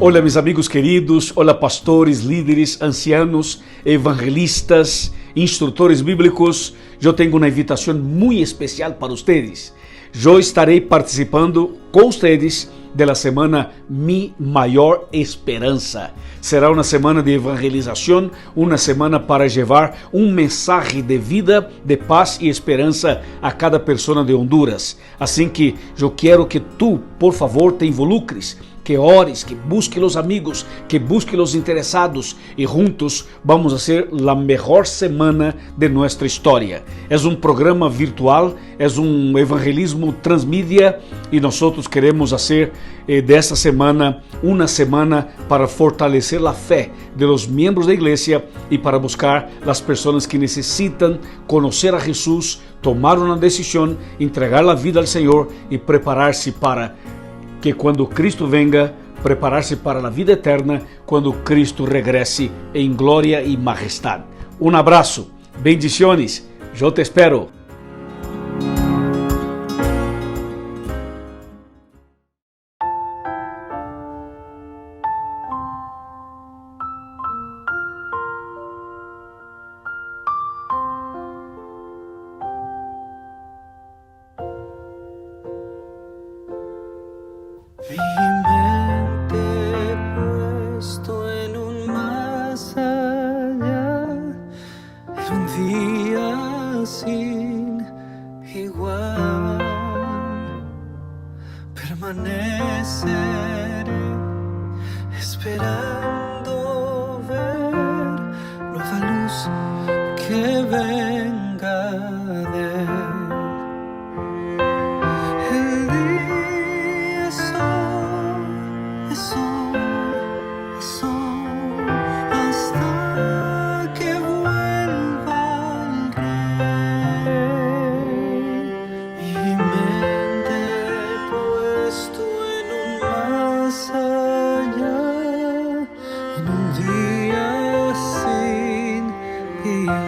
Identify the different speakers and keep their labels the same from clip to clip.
Speaker 1: Hola mis amigos queridos, hola pastores, líderes, ancianos, evangelistas, instrutores bíblicos. Eu tenho uma invitação muito especial para vocês. Eu estarei participando com vocês da semana Mi Maior Esperança. Será uma semana de evangelização, uma semana para levar um mensagem de vida, de paz e esperança a cada pessoa de Honduras. Assim que eu quero que tu, por favor, te involucres, que ores, que busque os amigos, que busque os interessados e juntos vamos a ser a melhor semana de nossa história. É um programa virtual, é um evangelismo transmídia e nós queremos fazer desta semana uma semana para fortalecer a fé de los membros da igreja e para buscar as pessoas que necessitam conhecer a Jesus, tomar uma decisão, entregar a vida ao Senhor e preparar-se para que quando Cristo venga, preparar-se para a vida eterna, quando Cristo regrese em glória e majestade. Um abraço, bendiciones, eu te espero.
Speaker 2: Mi mente puesto en un más allá, en un día sin igual, permaneceré esperando ver nueva luz que venga de él. Hasta que vuelva el Rey. Mi mente puesto en un más allá, en un día sin igual.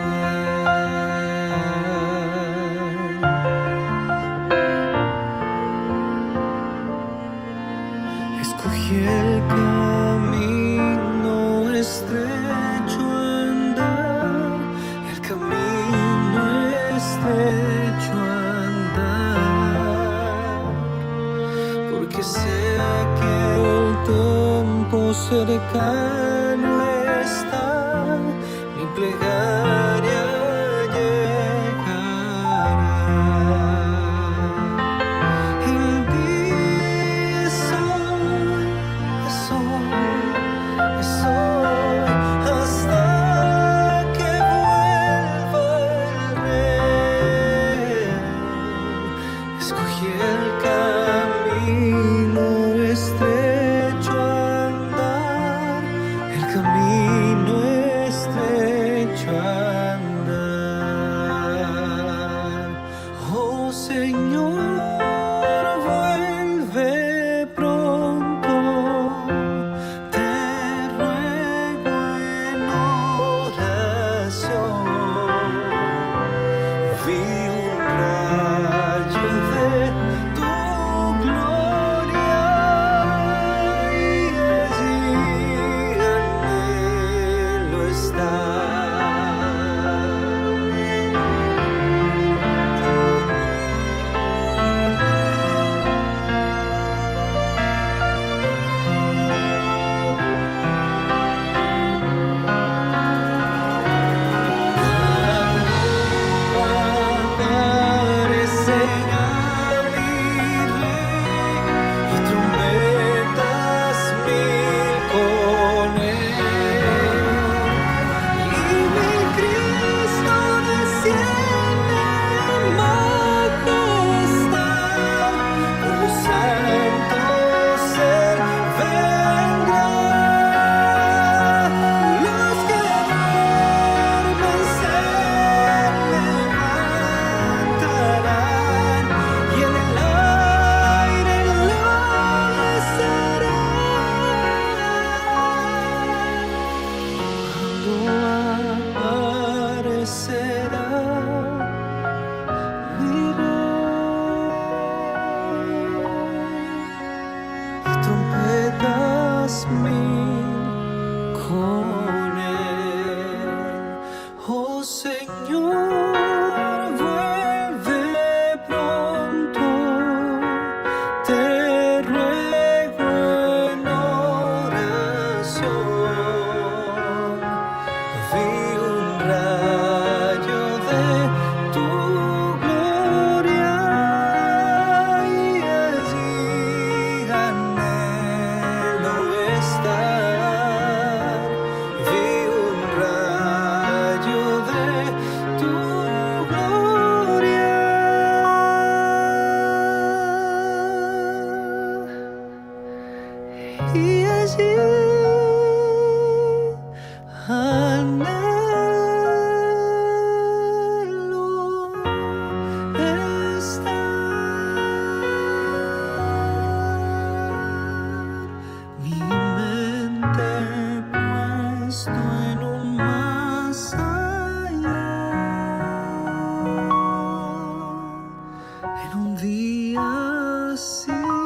Speaker 2: Escogí el camino estrecho andar, el camino estrecho andar, porque sé que el tiempo cercano está, mi plegaria llegará. El día es hoy, es hoy, es hoy, hasta que vuelva el Rey. Escogí el camino estrecho andar, el camino estrecho andar. Oh Señor, vuelve pronto, te ruego en oración. Vi un rayo de tu gloria y allí anhelo estar. en un día sin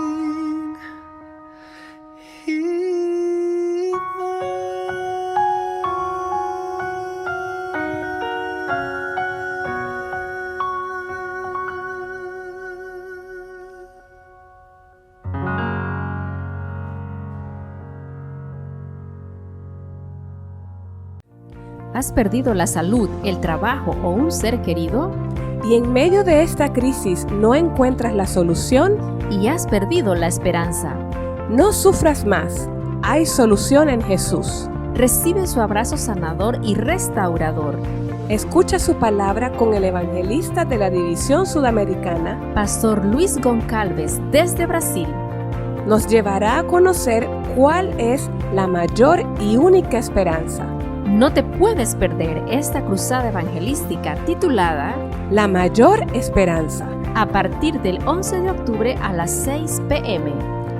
Speaker 3: ¿Has perdido la salud, el trabajo o un ser querido?
Speaker 4: Y en medio de esta crisis no encuentras la solución
Speaker 3: ¿Y has perdido la esperanza?
Speaker 4: no sufras más. Hay solución en Jesús.
Speaker 3: Recibe su abrazo sanador y restaurador.
Speaker 4: Escucha su palabra con el evangelista de la División Sudamericana.
Speaker 3: Pastor Luis Goncalves, desde Brasil.
Speaker 4: Nos llevará a conocer cuál es la mayor y única esperanza.
Speaker 3: No te puedes perder esta cruzada evangelística titulada
Speaker 4: La mayor esperanza,
Speaker 3: a partir del 11 de octubre a las 6 p.m.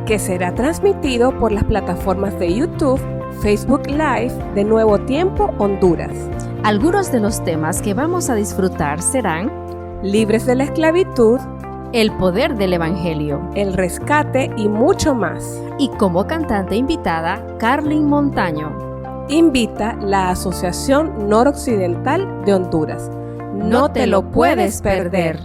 Speaker 4: que será transmitido por las plataformas de YouTube, Facebook Live de Nuevo Tiempo Honduras.
Speaker 3: Algunos de los temas que vamos a disfrutar serán
Speaker 4: Libres de la esclavitud,
Speaker 3: el poder del Evangelio
Speaker 4: el rescate y mucho más.
Speaker 3: y como cantante invitada, Carlin Montaño.
Speaker 4: Invita la Asociación Noroccidental de Honduras.
Speaker 3: No te lo puedes perder.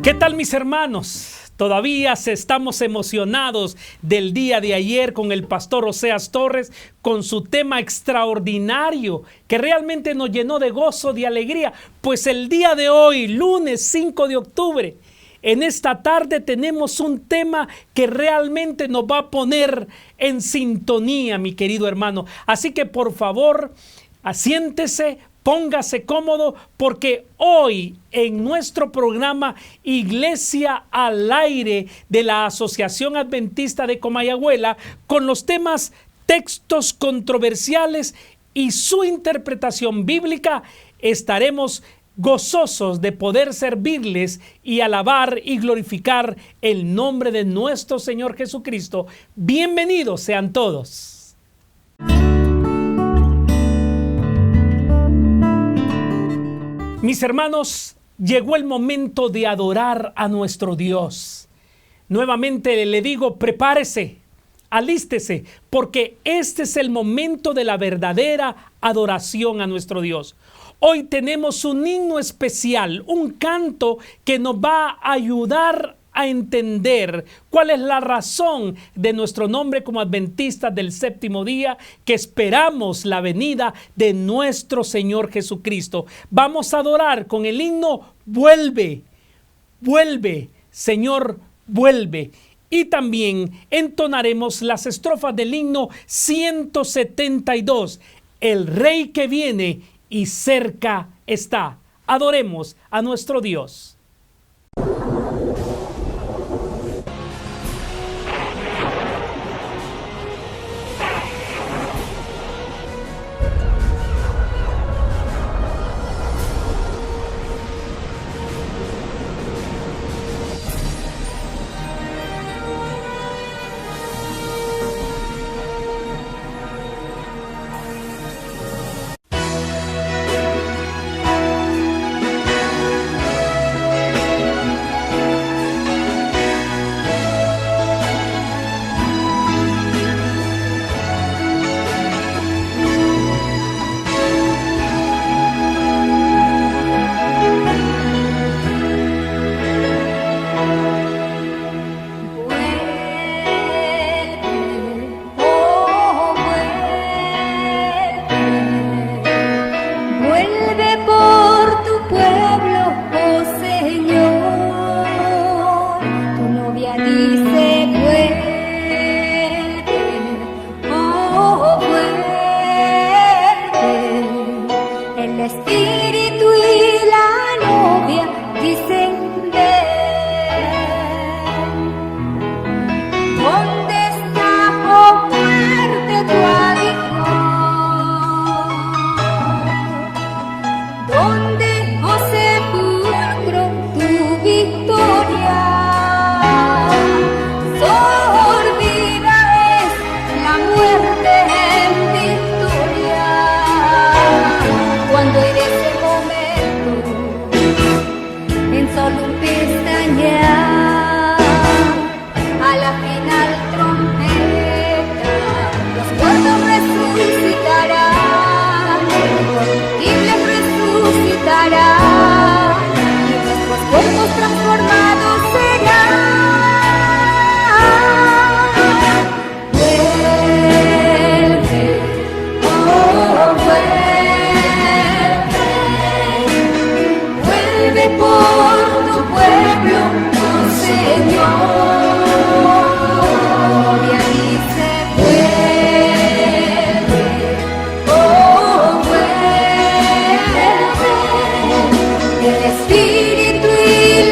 Speaker 5: ¿Qué tal, mis hermanos? Todavía estamos emocionados del día de ayer con el pastor Oseas Torres, con su tema extraordinario que realmente nos llenó de gozo, de alegría. Pues el día de hoy, lunes 5 de octubre, en esta tarde tenemos un tema que realmente nos va a poner en sintonía, mi querido hermano. Así que por favor, asiéntese, póngase cómodo, porque hoy en nuestro programa Iglesia al Aire de la Asociación Adventista de Comayagüela, con los temas textos controversiales y su interpretación bíblica, estaremos gozosos de poder servirles y alabar y glorificar el nombre de nuestro Señor Jesucristo. Bienvenidos sean todos. Mis hermanos, llegó el momento de adorar a nuestro Dios. Nuevamente le digo, prepárese, alístese, porque este es el momento de la verdadera adoración a nuestro Dios. Hoy tenemos un himno especial, un canto que nos va a ayudar a entender cuál es la razón de nuestro nombre como adventistas del séptimo día, que esperamos la venida de nuestro Señor Jesucristo. Vamos a adorar con el himno Vuelve, vuelve, Señor, vuelve. Y también entonaremos las estrofas del himno 172, el Rey que viene y cerca está. Adoremos a nuestro Dios.
Speaker 6: solo un pestañear, a la final trompeta, los muertos resucitarán, los incorruptibles resucitarán, y nuestros cuerpos transformados serán. Vuelve, oh, vuelve por tu pueblo, oh Señor. Y ahí se vuelve, oh, vuelve. El Espíritu y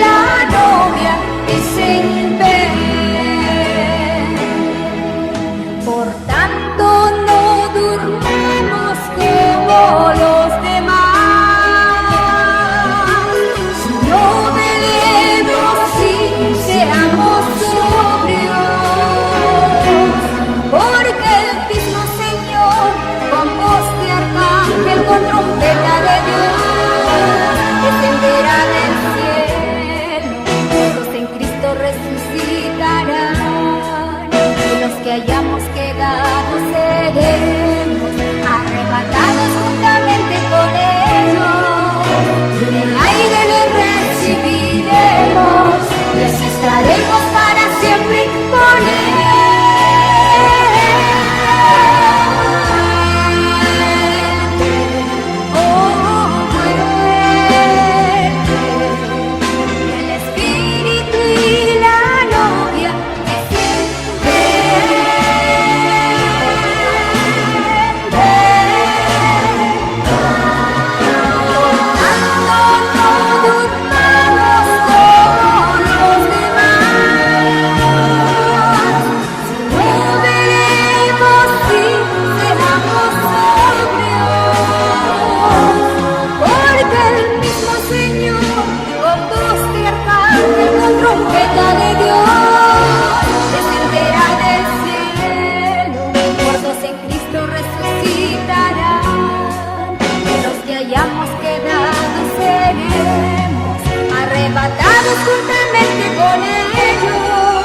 Speaker 6: la novia dicen ven. Por tanto no durmamos como los demás, sino velemos y seamos sobrios, porque el mismo Señor con voz de arcángel, con trompeta de Dios, descenderá del cielo. Todos en Cristo resucitarán, y los que hayamos quedado seremos arrebatados juntamente con ellos, y en el aire les recibiremos, y así estaremos para siempre con él. Oh, vuelve, el Espíritu y la novia dicen ven, no durmamos como los demás, no veremos si seamos sobrios, porque el mismo Señor con voz de arcángel, con trompeta de Dios, descenderá del cielo. Muertos en Cristo resucitarán, y los que hayamos quedado seremos arrebatados juntamente con ellos,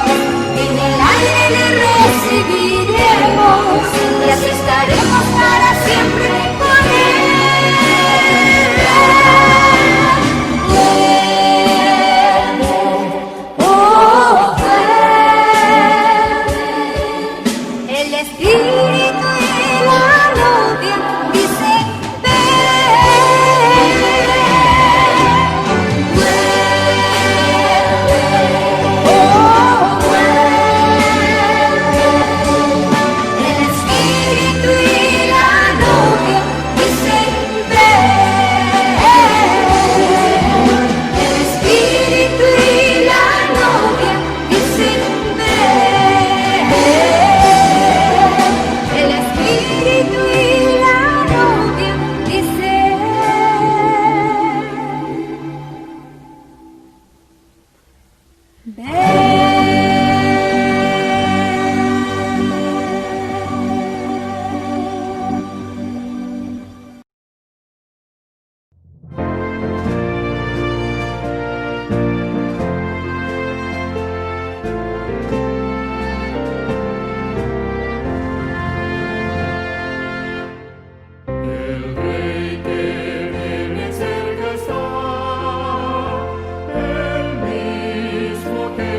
Speaker 6: en el aire le recibiremos, y así estaremos para siempre con él. Vuelve, oh, vuelve, el Espíritu y la novia dicen ven. Vuelve, oh, vuelve, el Espíritu y la novia dicen ven. El Espíritu y la novia dicen ven. El Espíritu y la novia dicen
Speaker 2: El Rey que viene cerca está, el mismo que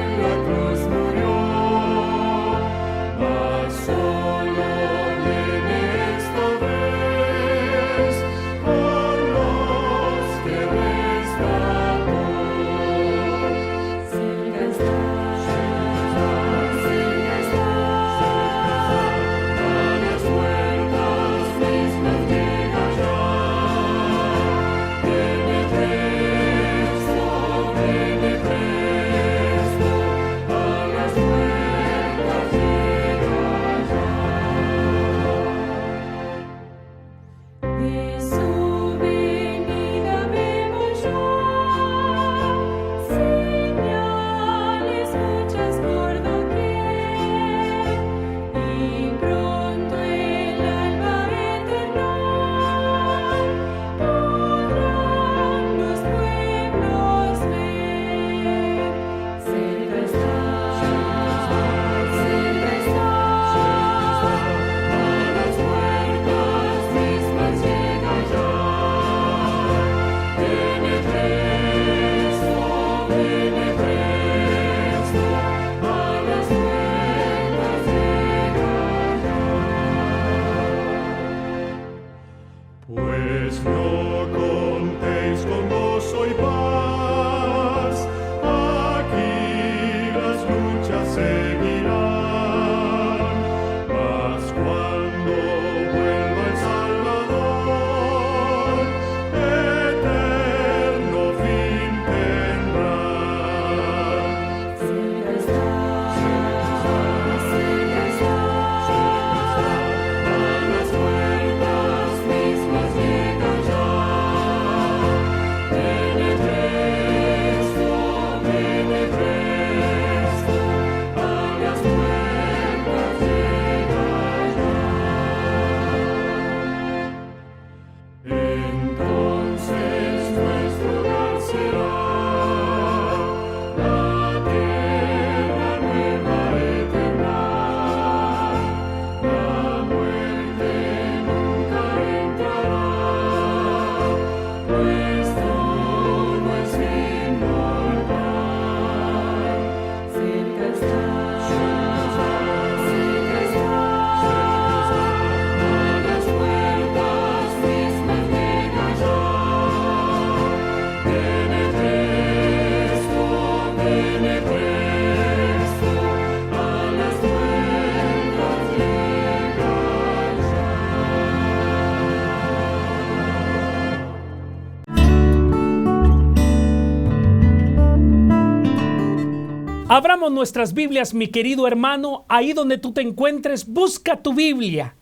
Speaker 5: Abramos nuestras Biblias, mi querido hermano, ahí donde tú te encuentres, busca tu Biblia.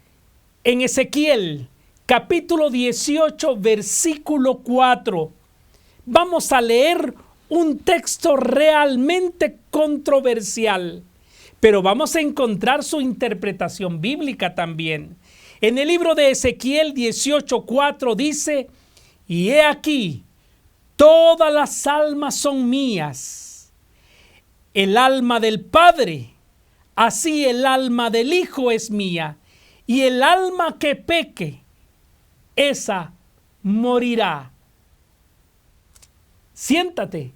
Speaker 5: En Ezequiel, capítulo 18, versículo 4. Vamos a leer un texto realmente controversial, pero vamos a encontrar su interpretación bíblica también. En el libro de Ezequiel 18:4 dice: y he aquí, todas las almas son mías. El alma del Padre, así el alma del Hijo es mía, y el alma que peque, esa morirá. Siéntate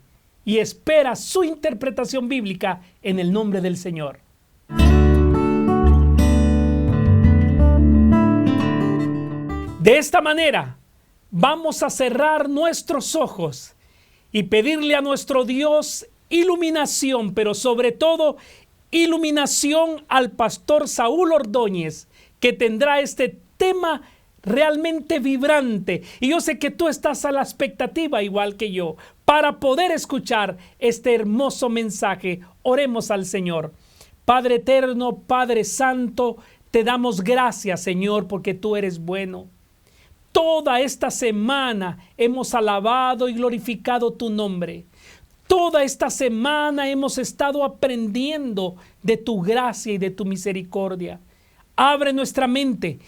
Speaker 5: y espera su interpretación bíblica en el nombre del Señor. De esta manera, vamos a cerrar nuestros ojos y pedirle a nuestro Dios iluminación, pero sobre todo iluminación al pastor Saúl Ordóñez, que tendrá este tema realmente vibrante. Y yo sé que tú estás a la expectativa, igual que yo, para poder escuchar este hermoso mensaje. Oremos al Señor. Padre eterno, Padre santo, te damos gracias, Señor, porque tú eres bueno. Toda esta semana hemos alabado y glorificado tu nombre. Toda esta semana hemos estado aprendiendo de tu gracia y de tu misericordia. Abre nuestra mente,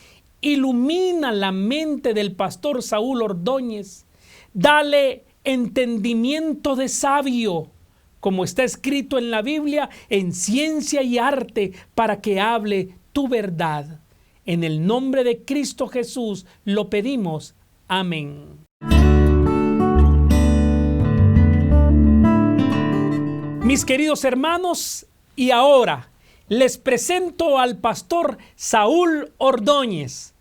Speaker 5: ilumina la mente del pastor Saúl Ordóñez. Dale entendimiento de sabio, como está escrito en la Biblia, en ciencia y arte, para que hable tu verdad. En el nombre de Cristo Jesús lo pedimos. Amén. Mis queridos hermanos, y ahora les presento al pastor Saúl Ordóñez,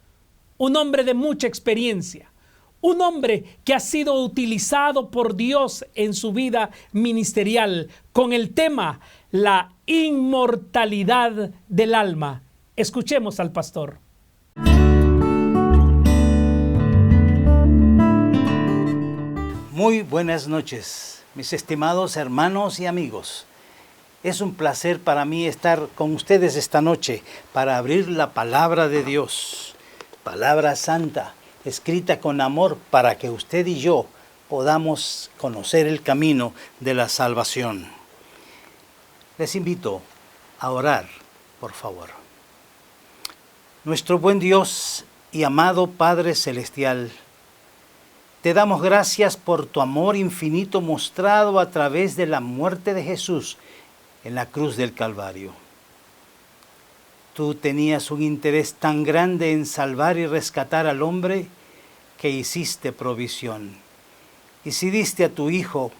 Speaker 5: un hombre de mucha experiencia, un hombre que ha sido utilizado por Dios en su vida ministerial con el tema la inmortalidad del alma. Escuchemos al pastor.
Speaker 7: Muy buenas noches, mis estimados hermanos y amigos. Es un placer para mí estar con ustedes esta noche para abrir la palabra de Dios, palabra santa, escrita con amor para que usted y yo podamos conocer el camino de la salvación. Les invito a orar, por favor. Nuestro buen Dios y amado Padre Celestial, te damos gracias por tu amor infinito mostrado a través de la muerte de Jesús en la cruz del Calvario. Tú tenías un interés tan grande en salvar y rescatar al hombre que hiciste provisión. Y si diste a tu Hijo,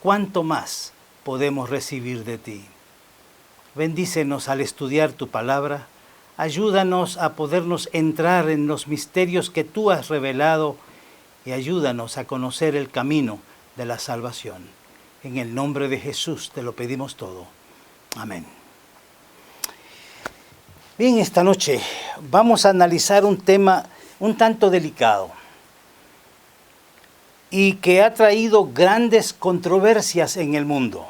Speaker 7: ¿cuánto más podemos recibir de ti? Bendícenos al estudiar tu palabra. Ayúdanos a podernos entrar en los misterios que tú has revelado y ayúdanos a conocer el camino de la salvación. En el nombre de Jesús te lo pedimos todo. Amén. Bien, esta noche vamos a analizar un tema un tanto delicado y que ha traído grandes controversias en el mundo.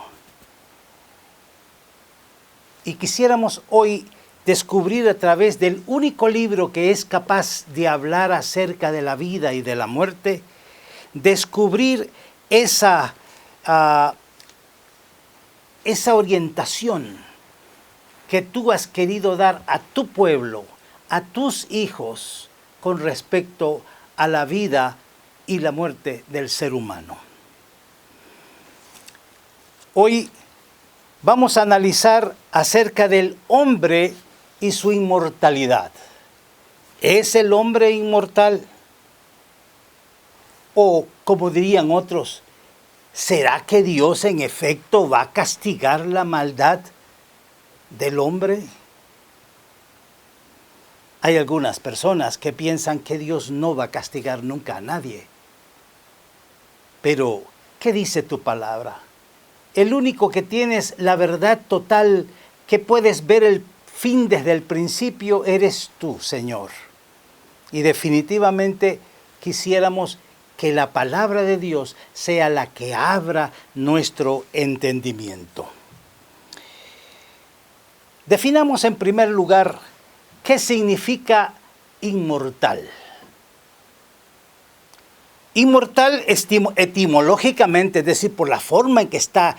Speaker 7: Y quisiéramos hoy descubrir a través del único libro que es capaz de hablar acerca de la vida y de la muerte, descubrir esa orientación que tú has querido dar a tu pueblo, a tus hijos, con respecto a la vida y la muerte del ser humano. Hoy vamos a analizar acerca del hombre y su inmortalidad. ¿Es el hombre inmortal? O, como dirían otros, ¿será que Dios en efecto va a castigar la maldad del hombre? Hay algunas personas que piensan que Dios no va a castigar nunca a nadie. Pero, ¿qué dice tu palabra? El único que tienes la verdad total, que puedes ver el fin desde el principio, eres tú, Señor. Y definitivamente quisiéramos que la palabra de Dios sea la que abra nuestro entendimiento. Definamos en primer lugar qué significa inmortal. Inmortal etimológicamente, es decir, por la forma en que está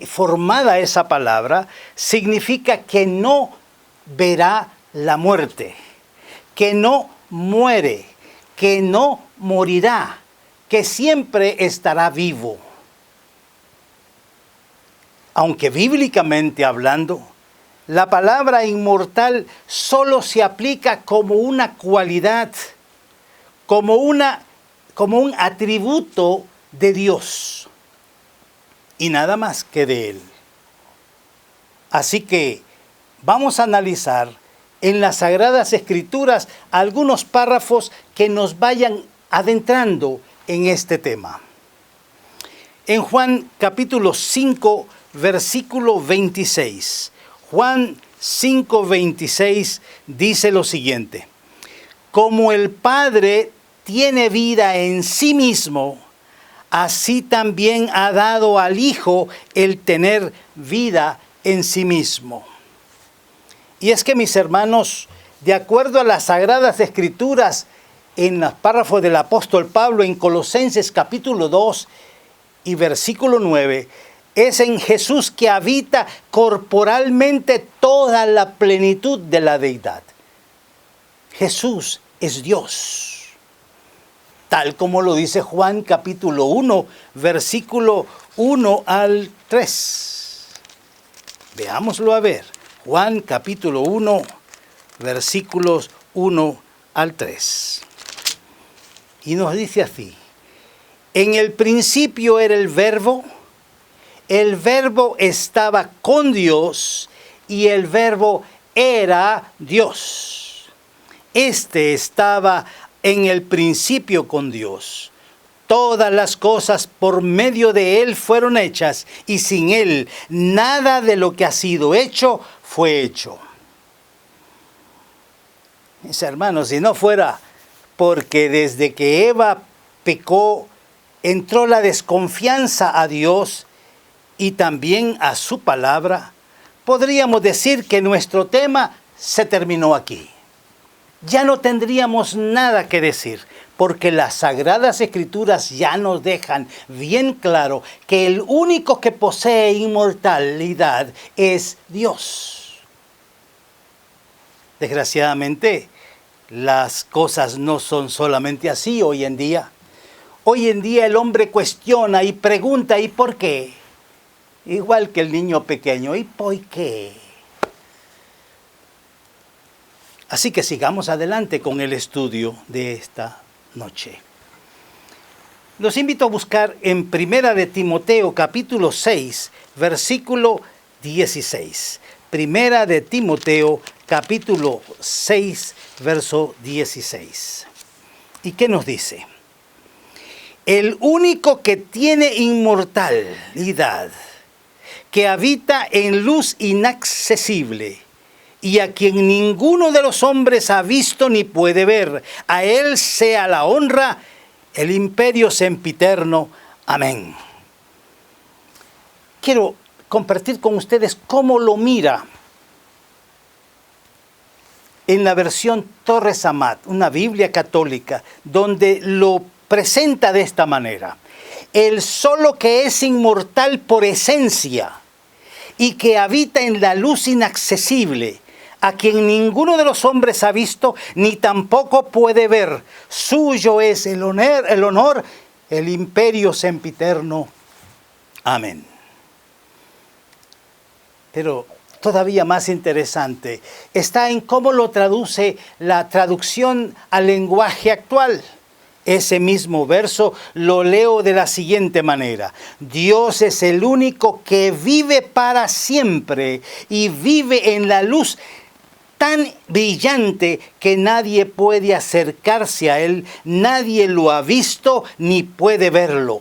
Speaker 7: formada esa palabra, significa que no verá la muerte, que no muere, que no morirá, que siempre estará vivo. Aunque bíblicamente hablando, la palabra inmortal solo se aplica como una cualidad, como un atributo de Dios y nada más que de Él. Así que vamos a analizar en las Sagradas Escrituras algunos párrafos que nos vayan adentrando en este tema. En Juan capítulo 5, versículo 26. Juan 5:26 dice lo siguiente: como el Padre tiene vida en sí mismo, así también ha dado al Hijo el tener vida en sí mismo. Y es que, mis hermanos, de acuerdo a las Sagradas Escrituras, en los párrafos del apóstol Pablo en Colosenses capítulo 2 y versículo 9, es en Jesús que habita corporalmente toda la plenitud de la deidad. Jesús es Dios, tal como lo dice Juan capítulo 1, versículo 1 al 3. Veámoslo a ver. Juan capítulo 1, versículos 1 al 3. Y nos dice así: en el principio era el Verbo estaba con Dios y el Verbo era Dios. Este estaba en el principio con Dios. Todas las cosas por medio de Él fueron hechas, y sin Él nada de lo que ha sido hecho fue hecho. Mis hermanos, si no fuera porque desde que Eva pecó, entró la desconfianza a Dios y también a su palabra, podríamos decir que nuestro tema se terminó aquí. Ya no tendríamos nada que decir, porque las Sagradas Escrituras ya nos dejan bien claro que el único que posee inmortalidad es Dios. Desgraciadamente, las cosas no son solamente así hoy en día. Hoy en día el hombre cuestiona y pregunta ¿y por qué? Igual que el niño pequeño, ¿y por qué? Así que sigamos adelante con el estudio de esta noche. Los invito a buscar en Primera de Timoteo capítulo 6, versículo 16. Primera de Timoteo capítulo 6, verso 16. ¿Y qué nos dice? El único que tiene inmortalidad, que habita en luz inaccesible, y a quien ninguno de los hombres ha visto ni puede ver, a Él sea la honra, el imperio sempiterno. Amén. Quiero compartir con ustedes cómo lo mira en la versión Torres Amat, una Biblia católica, donde lo presenta de esta manera: el solo que es inmortal por esencia y que habita en la luz inaccesible, a quien ninguno de los hombres ha visto ni tampoco puede ver, suyo es el honor, el imperio sempiterno. Amén. Pero todavía más interesante está en cómo lo traduce la traducción al lenguaje actual. Ese mismo verso lo leo de la siguiente manera: Dios es el único que vive para siempre y vive en la luz tan brillante que nadie puede acercarse a Él, nadie lo ha visto ni puede verlo.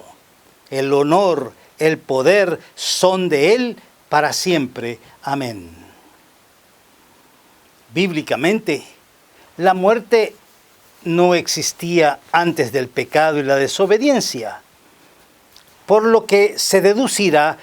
Speaker 7: El honor, el poder son de Él para siempre. Amén. Bíblicamente, la muerte no existía antes del pecado y la desobediencia, por lo que se deducirá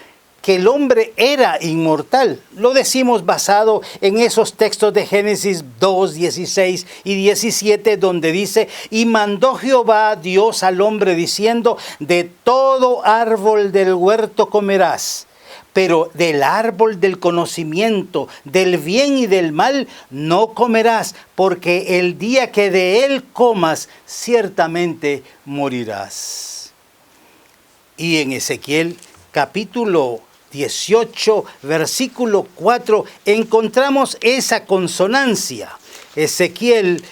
Speaker 7: que el hombre era inmortal. Lo decimos basado en esos textos de Génesis 2, 16 y 17, donde dice: y mandó Jehová Dios al hombre diciendo: de todo árbol del huerto comerás, pero del árbol del conocimiento del bien y del mal no comerás, porque el día que de él comas, ciertamente morirás. Y en Ezequiel capítulo 18, versículo 4, encontramos esa consonancia. Ezequiel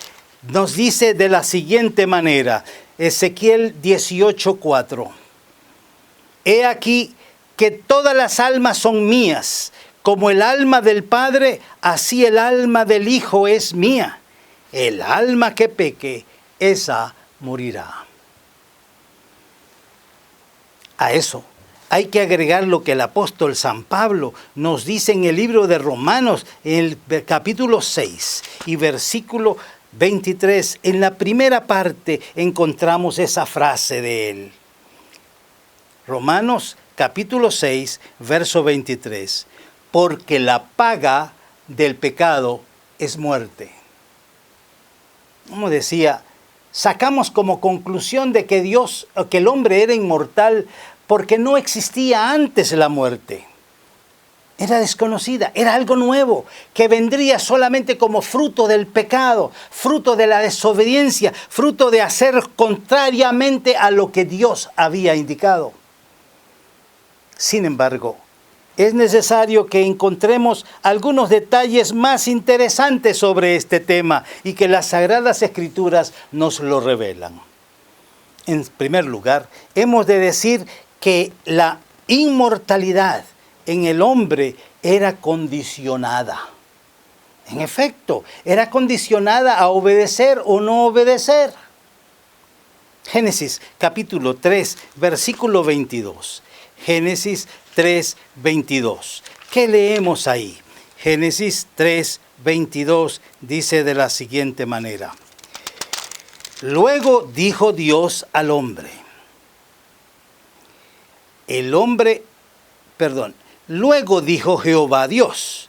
Speaker 7: nos dice de la siguiente manera, Ezequiel 18, 4. He aquí que todas las almas son mías, como el alma del Padre, así el alma del Hijo es mía. El alma que peque, esa morirá. A eso hay que agregar lo que el apóstol San Pablo nos dice en el libro de Romanos, en el capítulo 6 y versículo 23. En la primera parte encontramos esa frase de él. Romanos capítulo 6, verso 23. Porque la paga del pecado es muerte. Como decía, sacamos como conclusión de que el hombre era inmortal porque no existía antes la muerte. Era desconocida, era algo nuevo, que vendría solamente como fruto del pecado, fruto de la desobediencia, fruto de hacer contrariamente a lo que Dios había indicado. Sin embargo, es necesario que encontremos algunos detalles más interesantes sobre este tema y que las Sagradas Escrituras nos lo revelan. En primer lugar, hemos de decir que la inmortalidad en el hombre era condicionada. En efecto, era condicionada a obedecer o no obedecer. Génesis capítulo 3, versículo 22. Génesis 3, 22. ¿Qué leemos ahí? Génesis 3, 22 dice de la siguiente manera. Luego dijo Dios al hombre. Luego dijo Jehová Dios: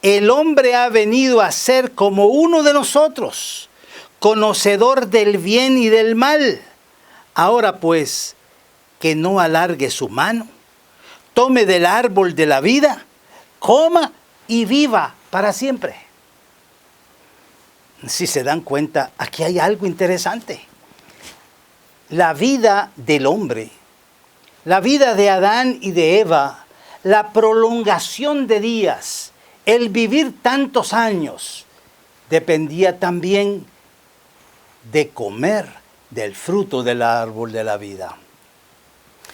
Speaker 7: el hombre ha venido a ser como uno de nosotros, conocedor del bien y del mal. Ahora pues, que no alargue su mano, tome del árbol de la vida, coma y viva para siempre. Si se dan cuenta, aquí hay algo interesante. La vida del hombre, la vida de Adán y de Eva, la prolongación de días, el vivir tantos años, dependía también de comer del fruto del árbol de la vida.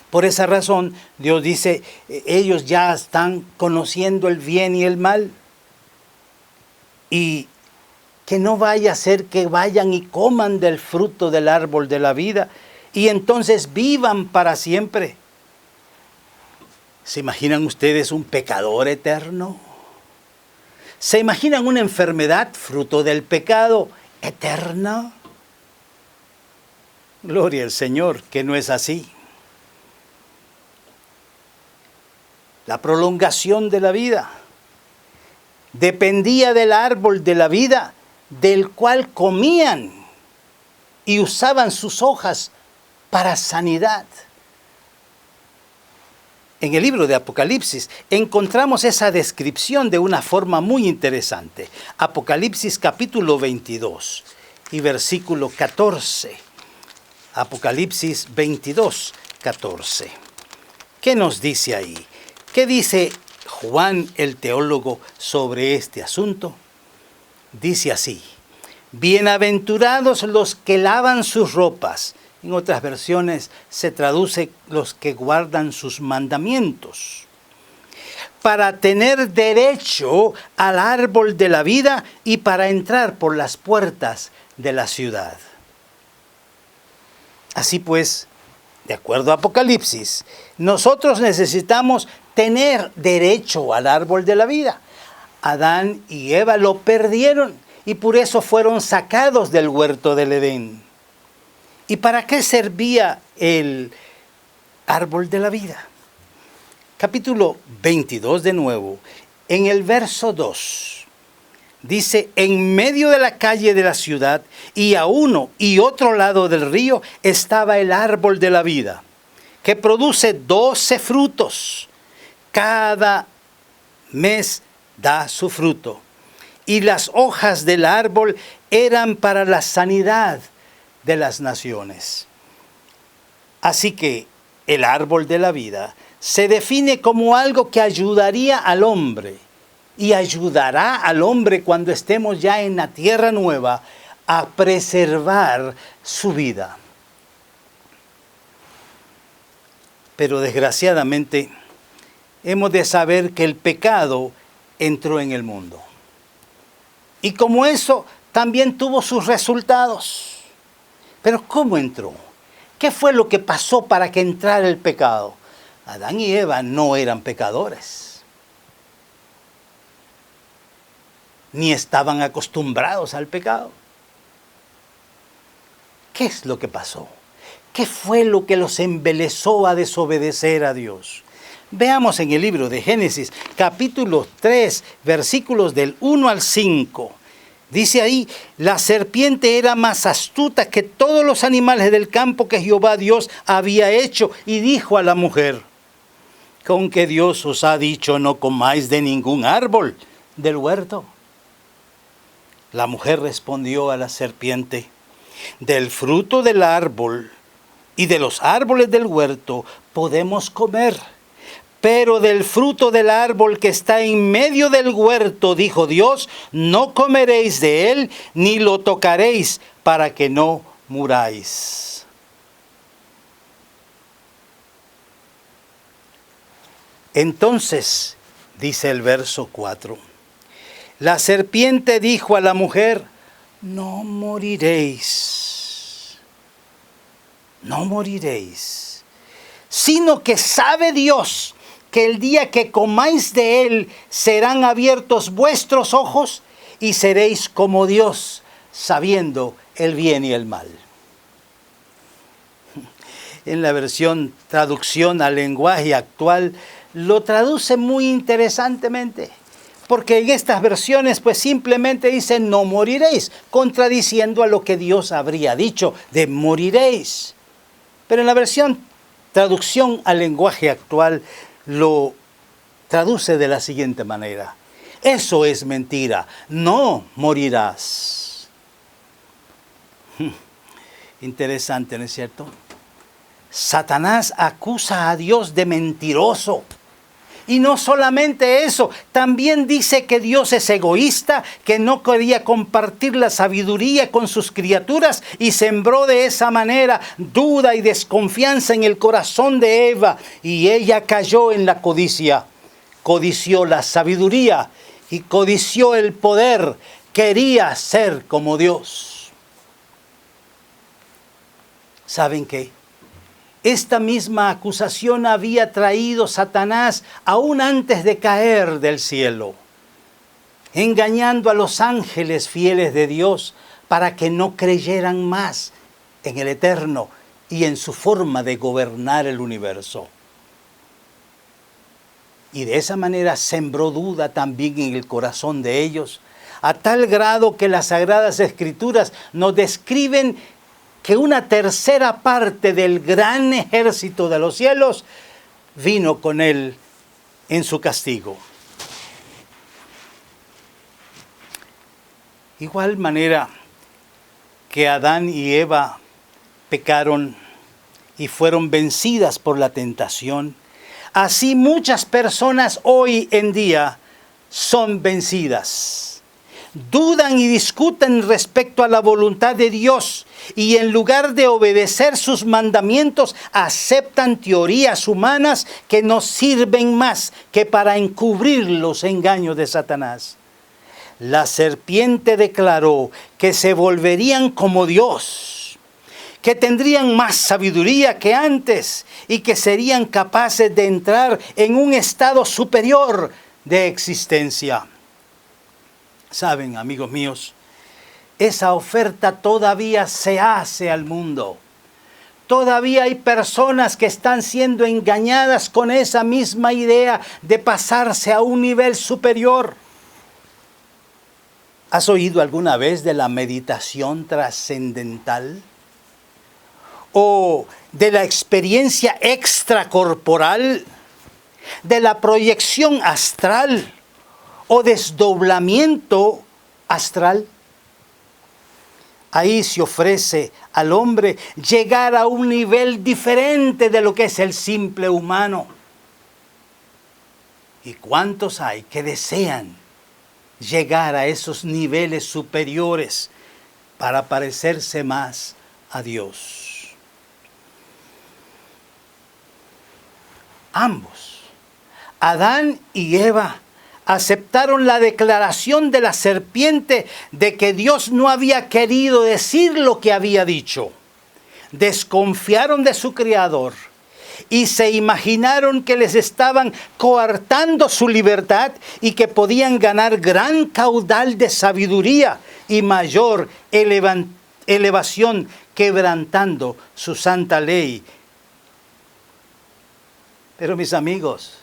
Speaker 7: Por esa razón, Dios dice, ellos ya están conociendo el bien y el mal. Y que no vaya a ser que vayan y coman del fruto del árbol de la vida y entonces vivan para siempre. ¿Se imaginan ustedes un pecador eterno? ¿Se imaginan una enfermedad fruto del pecado eterna? Gloria al Señor, que no es así. La prolongación de la vida dependía del árbol de la vida, del cual comían y usaban sus hojas para sanidad. En el libro de Apocalipsis encontramos esa descripción de una forma muy interesante. Apocalipsis capítulo 22 y versículo 14. Apocalipsis 22, 14. ¿Qué nos dice ahí? ¿Qué dice Juan el teólogo sobre este asunto? Dice así: bienaventurados los que lavan sus ropas. En otras versiones se traduce los que guardan sus mandamientos, para tener derecho al árbol de la vida y para entrar por las puertas de la ciudad. Así pues, de acuerdo a Apocalipsis, nosotros necesitamos tener derecho al árbol de la vida. Adán y Eva lo perdieron y por eso fueron sacados del huerto del Edén. ¿Y para qué servía el árbol de la vida? capítulo 22 de nuevo, en el verso 2. Dice, en medio de la calle de la ciudad y a uno y otro lado del río estaba el árbol de la vida, que produce 12 frutos. Cada mes da su fruto. Y las hojas del árbol eran para la sanidad de las naciones. Así que el árbol de la vida se define como algo que ayudaría al hombre y ayudará al hombre cuando estemos ya en la tierra nueva a preservar su vida. Pero desgraciadamente hemos de saber que el pecado entró en el mundo. Y como eso también tuvo sus resultados. Pero ¿cómo entró? ¿Qué fue lo que pasó para que entrara el pecado? Adán y Eva no eran pecadores. Ni estaban acostumbrados al pecado. ¿Qué es lo que pasó? ¿Qué fue lo que los embelesó a desobedecer a Dios? Veamos en el libro de Génesis, capítulo 3, versículos del 1 al 5. Dice ahí, la serpiente era más astuta que todos los animales del campo que Jehová Dios había hecho, y dijo a la mujer, ¿con qué Dios os ha dicho no comáis de ningún árbol del huerto? La mujer respondió a la serpiente, del fruto del árbol y de los árboles del huerto podemos comer, pero del fruto del árbol que está en medio del huerto, dijo Dios, no comeréis de él ni lo tocaréis para que no muráis. Entonces, dice el verso 4, la serpiente dijo a la mujer, no moriréis, no moriréis, sino que sabe Dios que el día que comáis de él serán abiertos vuestros ojos y seréis como Dios, sabiendo el bien y el mal. En la versión traducción al lenguaje actual lo traduce muy interesantemente. Porque en estas versiones pues simplemente dice no moriréis, contradiciendo a lo que Dios habría dicho de moriréis. Pero en la versión traducción al lenguaje actual lo traduce de la siguiente manera. Eso es mentira, no morirás. Interesante, ¿no es cierto? Satanás acusa a Dios de mentiroso. Y no solamente eso, también dice que Dios es egoísta, que no quería compartir la sabiduría con sus criaturas y sembró de esa manera duda y desconfianza en el corazón de Eva. Y ella cayó en la codicia, codició la sabiduría y codició el poder, quería ser como Dios. ¿Saben qué? Esta misma acusación había traído Satanás aún antes de caer del cielo, engañando a los ángeles fieles de Dios para que no creyeran más en el Eterno y en su forma de gobernar el universo. Y de esa manera sembró duda también en el corazón de ellos, a tal grado que las Sagradas Escrituras nos describen que una tercera parte del gran ejército de los cielos vino con él en su castigo. Igual manera que Adán y Eva pecaron y fueron vencidas por la tentación, así muchas personas hoy en día son vencidas. Dudan y discuten respecto a la voluntad de Dios y en lugar de obedecer sus mandamientos aceptan teorías humanas que no sirven más que para encubrir los engaños de Satanás. La serpiente declaró que se volverían como Dios, que tendrían más sabiduría que antes y que serían capaces de entrar en un estado superior de existencia. Saben, amigos míos, esa oferta todavía se hace al mundo. Todavía hay personas que están siendo engañadas con esa misma idea de pasarse a un nivel superior. ¿Has oído alguna vez de la meditación trascendental? ¿O de la experiencia extracorporal? ¿De la proyección astral? ¿O desdoblamiento astral? Ahí se ofrece al hombre llegar a un nivel diferente de lo que es el simple humano. ¿Y cuántos hay que desean llegar a esos niveles superiores para parecerse más a Dios? Ambos, Adán y Eva, aceptaron la declaración de la serpiente de que Dios no había querido decir lo que había dicho. Desconfiaron de su Creador y se imaginaron que les estaban coartando su libertad y que podían ganar gran caudal de sabiduría y mayor elevación quebrantando su santa ley. Pero mis amigos,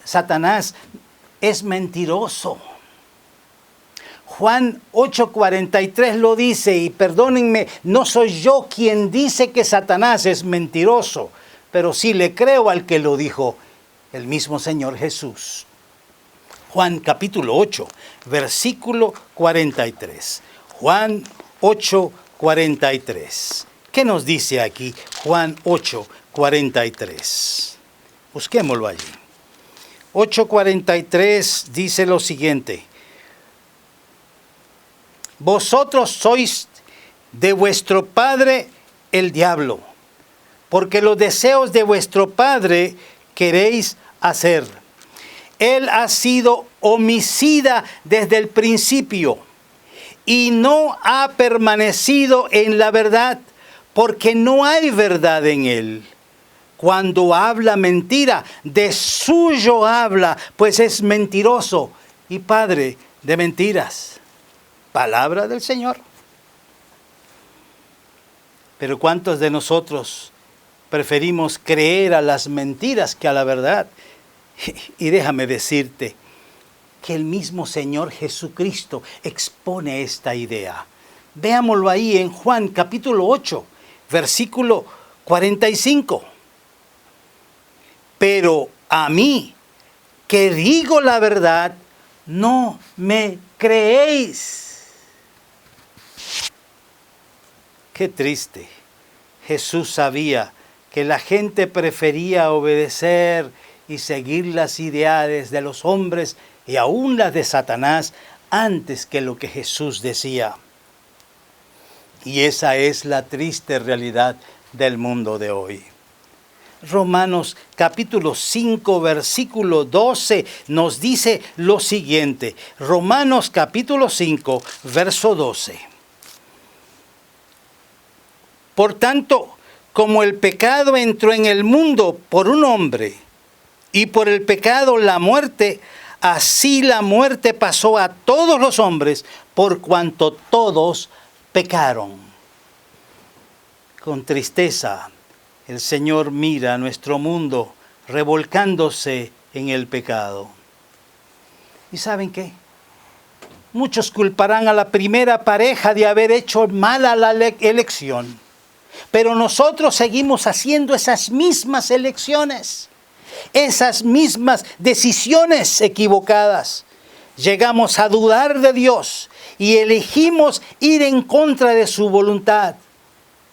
Speaker 7: Satanás es mentiroso. Juan 8:43 lo dice, y perdónenme, no soy yo quien dice que Satanás es mentiroso, pero sí le creo al que lo dijo, el mismo Señor Jesús. Juan capítulo 8, versículo 43. Juan 8:43. ¿Qué nos dice aquí Juan 8:43? Busquémoslo allí. 8:43 dice lo siguiente: vosotros sois de vuestro padre el diablo, porque los deseos de vuestro padre queréis hacer. Él ha sido homicida desde el principio y no ha permanecido en la verdad, porque no hay verdad en él. Cuando habla mentira, de suyo habla, pues es mentiroso y padre de mentiras. Palabra del Señor. Pero ¿cuántos de nosotros preferimos creer a las mentiras que a la verdad? Y déjame decirte que el mismo Señor Jesucristo expone esta idea. Veámoslo ahí en Juan capítulo 8, versículo 45. Pero a mí, que digo la verdad, no me creéis. Qué triste. Jesús sabía que la gente prefería obedecer y seguir las ideas de los hombres y aún las de Satanás antes que lo que Jesús decía. Y esa es la triste realidad del mundo de hoy. Romanos capítulo 5, versículo 12 nos dice lo siguiente. Romanos capítulo 5, verso 12. Por tanto, como el pecado entró en el mundo por un hombre, y por el pecado la muerte, así la muerte pasó a todos los hombres, por cuanto todos pecaron. Con tristeza, el Señor mira a nuestro mundo revolcándose en el pecado. ¿Y saben qué? Muchos culparán a la primera pareja de haber hecho mala la elección. Pero nosotros seguimos haciendo esas mismas elecciones, esas mismas decisiones equivocadas. Llegamos a dudar de Dios y elegimos ir en contra de su voluntad.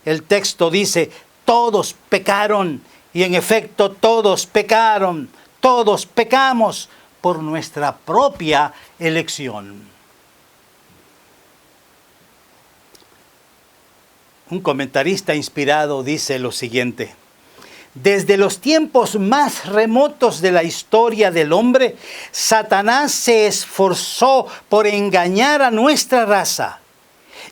Speaker 7: El texto dice: todos pecaron, y en efecto todos pecaron, todos pecamos por nuestra propia elección. Un comentarista inspirado dice lo siguiente: desde los tiempos más remotos de la historia del hombre, Satanás se esforzó por engañar a nuestra raza.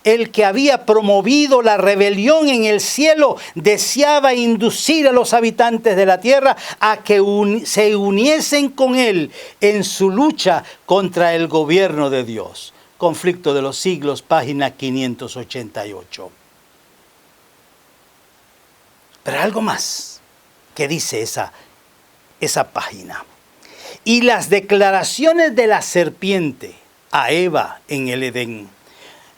Speaker 7: El que había promovido la rebelión en el cielo deseaba inducir a los habitantes de la tierra a que se uniesen con él en su lucha contra el gobierno de Dios. Conflicto de los siglos, página 588. Pero algo más que dice esa página. Y las declaraciones de la serpiente a Eva en el Edén,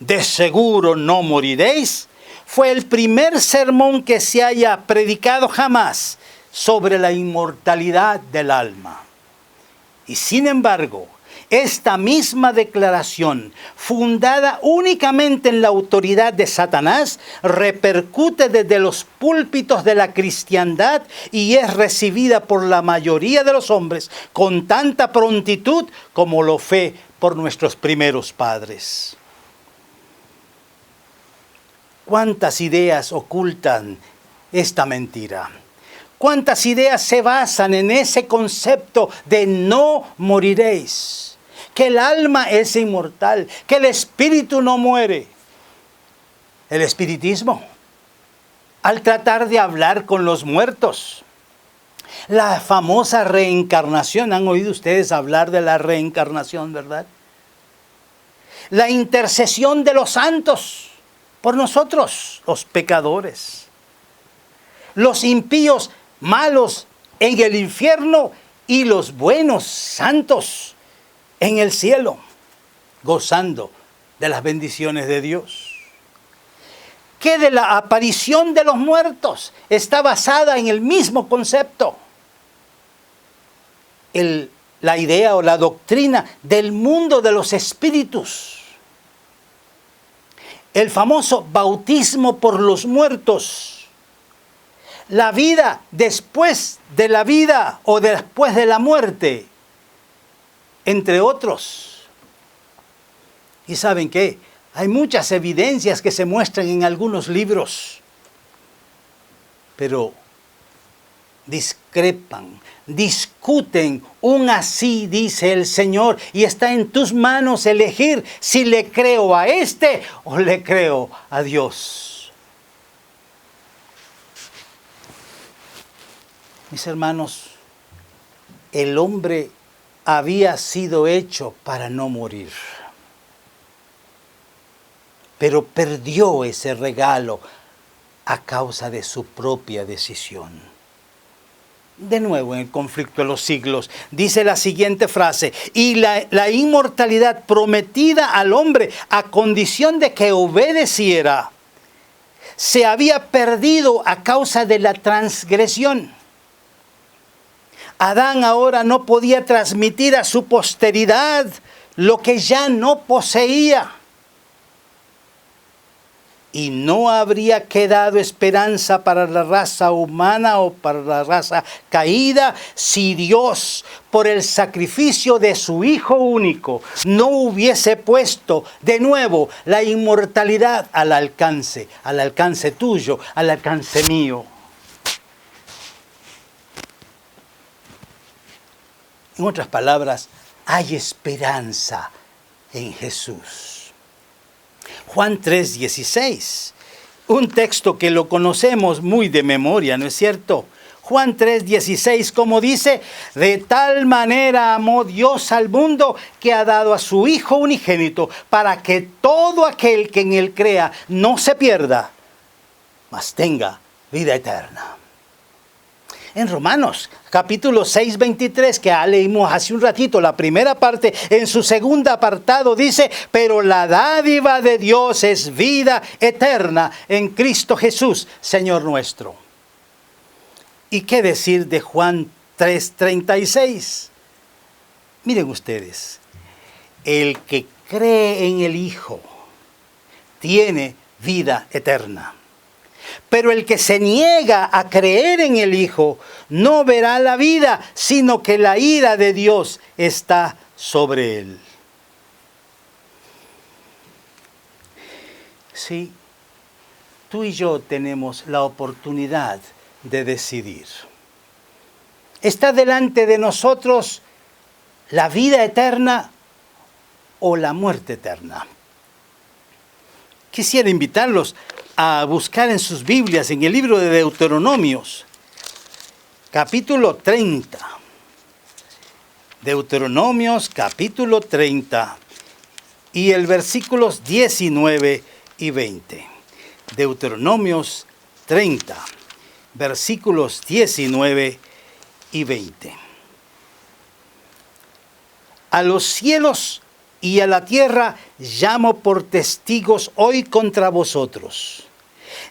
Speaker 7: de seguro no moriréis, fue el primer sermón que se haya predicado jamás sobre la inmortalidad del alma. Y sin embargo, esta misma declaración, fundada únicamente en la autoridad de Satanás, repercute desde los púlpitos de la cristiandad y es recibida por la mayoría de los hombres con tanta prontitud como lo fue por nuestros primeros padres. ¿Cuántas ideas ocultan esta mentira? ¿Cuántas ideas se basan en ese concepto de no moriréis? Que el alma es inmortal, que el espíritu no muere. El espiritismo, al tratar de hablar con los muertos. La famosa reencarnación, ¿han oído ustedes hablar de la reencarnación, verdad? La intercesión de los santos por nosotros, los pecadores. Los impíos malos en el infierno y los buenos santos en el cielo, gozando de las bendiciones de Dios. Que de la aparición de los muertos está basada en el mismo concepto. La idea o la doctrina del mundo de los espíritus. El famoso bautismo por los muertos. La vida después de la vida o después de la muerte. Entre otros. ¿Y saben qué? Hay muchas evidencias que se muestran en algunos libros, pero discrepan, discuten un así dice el Señor, y está en tus manos elegir si le creo a este o le creo a Dios. Mis hermanos, el hombre había sido hecho para no morir. Pero perdió ese regalo a causa de su propia decisión. De nuevo, en el conflicto de los siglos, dice la siguiente frase: y la inmortalidad prometida al hombre a condición de que obedeciera, se había perdido a causa de la transgresión. Adán ahora no podía transmitir a su posteridad lo que ya no poseía. Y no habría quedado esperanza para la raza humana o para la raza caída si Dios, por el sacrificio de su Hijo único, no hubiese puesto de nuevo la inmortalidad al alcance tuyo, al alcance mío. En otras palabras, hay esperanza en Jesús. Juan 3:16, un texto que lo conocemos muy de memoria, ¿no es cierto? Juan 3:16, como dice: de tal manera amó Dios al mundo que ha dado a su Hijo unigénito, para que todo aquel que en él crea no se pierda, mas tenga vida eterna. En Romanos, capítulo 6:23, que leímos hace un ratito, la primera parte, en su segundo apartado dice: pero la dádiva de Dios es vida eterna en Cristo Jesús, Señor nuestro. ¿Y qué decir de Juan 3:36? Miren ustedes, el que cree en el Hijo tiene vida eterna. Pero el que se niega a creer en el Hijo no verá la vida, sino que la ira de Dios está sobre él. Sí, tú y yo tenemos la oportunidad de decidir. Está delante de nosotros la vida eterna o la muerte eterna. Quisiera invitarlos a buscar en sus Biblias, en el libro de Deuteronomios, capítulo 30. Deuteronomios, capítulo 30, y el versículos 19 y 20. Deuteronomios 30, versículos 19 y 20. A los cielos y a la tierra llamo por testigos hoy contra vosotros,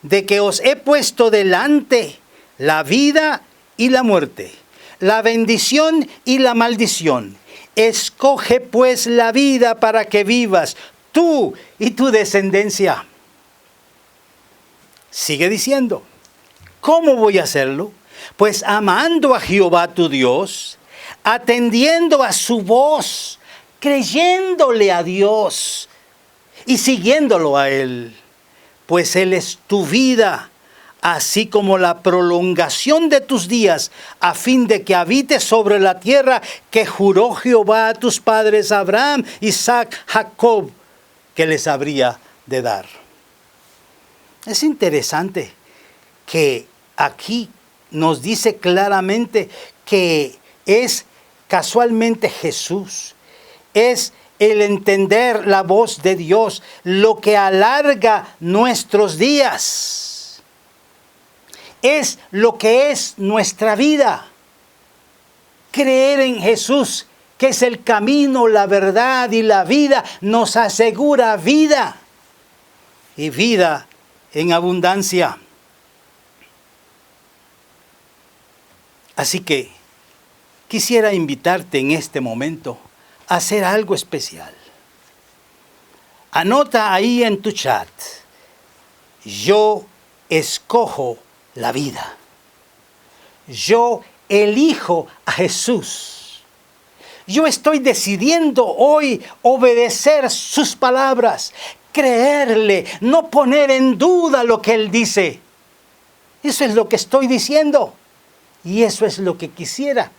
Speaker 7: de que os he puesto delante la vida y la muerte, la bendición y la maldición. Escoge pues la vida para que vivas, tú y tu descendencia. Sigue diciendo, ¿cómo voy a hacerlo? Pues amando a Jehová tu Dios, atendiendo a su voz, creyéndole a Dios y siguiéndolo a Él, pues Él es tu vida, así como la prolongación de tus días, a fin de que habites sobre la tierra que juró Jehová a tus padres Abraham, Isaac, Jacob, que les habría de dar. Es interesante que aquí nos dice claramente que es casualmente Jesús, es el entender la voz de Dios lo que alarga nuestros días. Es lo que es nuestra vida. Creer en Jesús, que es el camino, la verdad y la vida, nos asegura vida y vida en abundancia. Así que quisiera invitarte en este momento a hacer algo especial. Anota ahí en tu chat, yo escojo la vida. Yo elijo a Jesús. Yo estoy decidiendo hoy obedecer sus palabras, creerle, no poner en duda lo que Él dice. Eso es lo que estoy diciendo. Y eso es lo que quisiera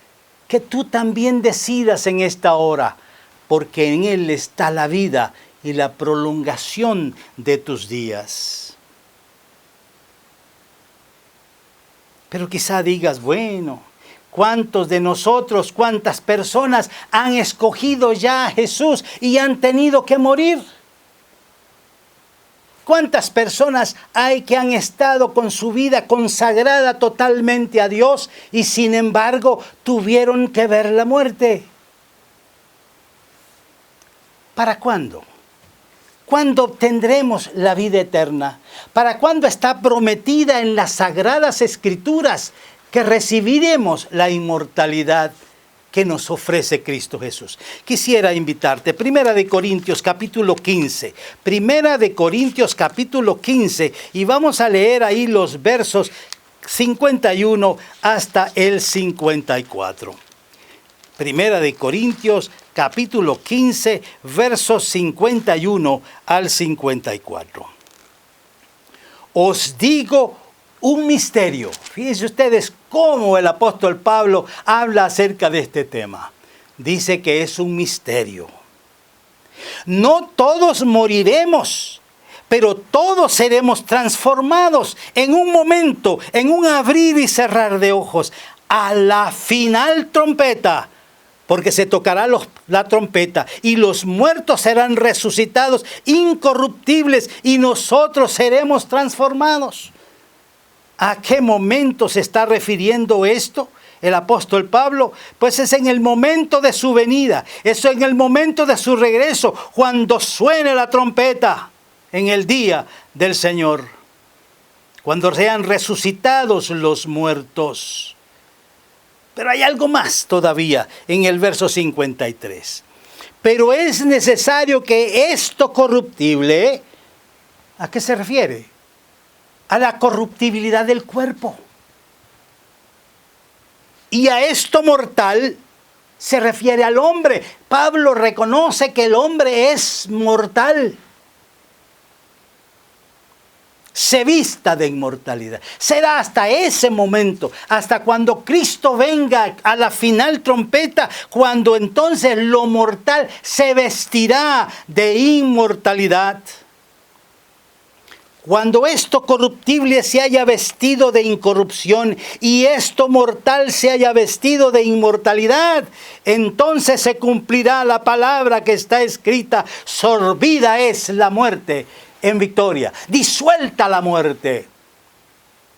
Speaker 7: que tú también decidas en esta hora, porque en Él está la vida y la prolongación de tus días. Pero quizá digas, bueno, ¿cuántos de nosotros, cuántas personas han escogido ya a Jesús y han tenido que morir? ¿Cuántas personas hay que han estado con su vida consagrada totalmente a Dios y sin embargo tuvieron que ver la muerte? ¿Para cuándo? ¿Cuándo obtendremos la vida eterna? ¿Para cuándo está prometida en las Sagradas Escrituras que recibiremos la inmortalidad que nos ofrece Cristo Jesús? Quisiera invitarte, Primera de Corintios capítulo 15, Primera de Corintios capítulo 15, y vamos a leer ahí los versos 51 hasta el 54. Primera de Corintios capítulo 15, versos 51 al 54. Os digo un misterio. Fíjense ustedes cómo el apóstol Pablo habla acerca de este tema. Dice que es un misterio. No todos moriremos, pero todos seremos transformados en un momento, en un abrir y cerrar de ojos, a la final trompeta. Porque se tocará la trompeta y los muertos serán resucitados incorruptibles y nosotros seremos transformados. ¿A qué momento se está refiriendo esto el apóstol Pablo? Pues es en el momento de su venida, es en el momento de su regreso, cuando suene la trompeta en el día del Señor, cuando sean resucitados los muertos. Pero hay algo más todavía en el verso 53. Pero es necesario que esto corruptible, ¿a qué se refiere? A la corruptibilidad del cuerpo. Y a esto mortal se refiere al hombre. Pablo reconoce que el hombre es mortal. Se vista de inmortalidad. Será hasta ese momento, hasta cuando Cristo venga a la final trompeta, cuando entonces lo mortal se vestirá de inmortalidad. Cuando esto corruptible se haya vestido de incorrupción y esto mortal se haya vestido de inmortalidad, entonces se cumplirá la palabra que está escrita: sorbida es la muerte en victoria, disuelta la muerte.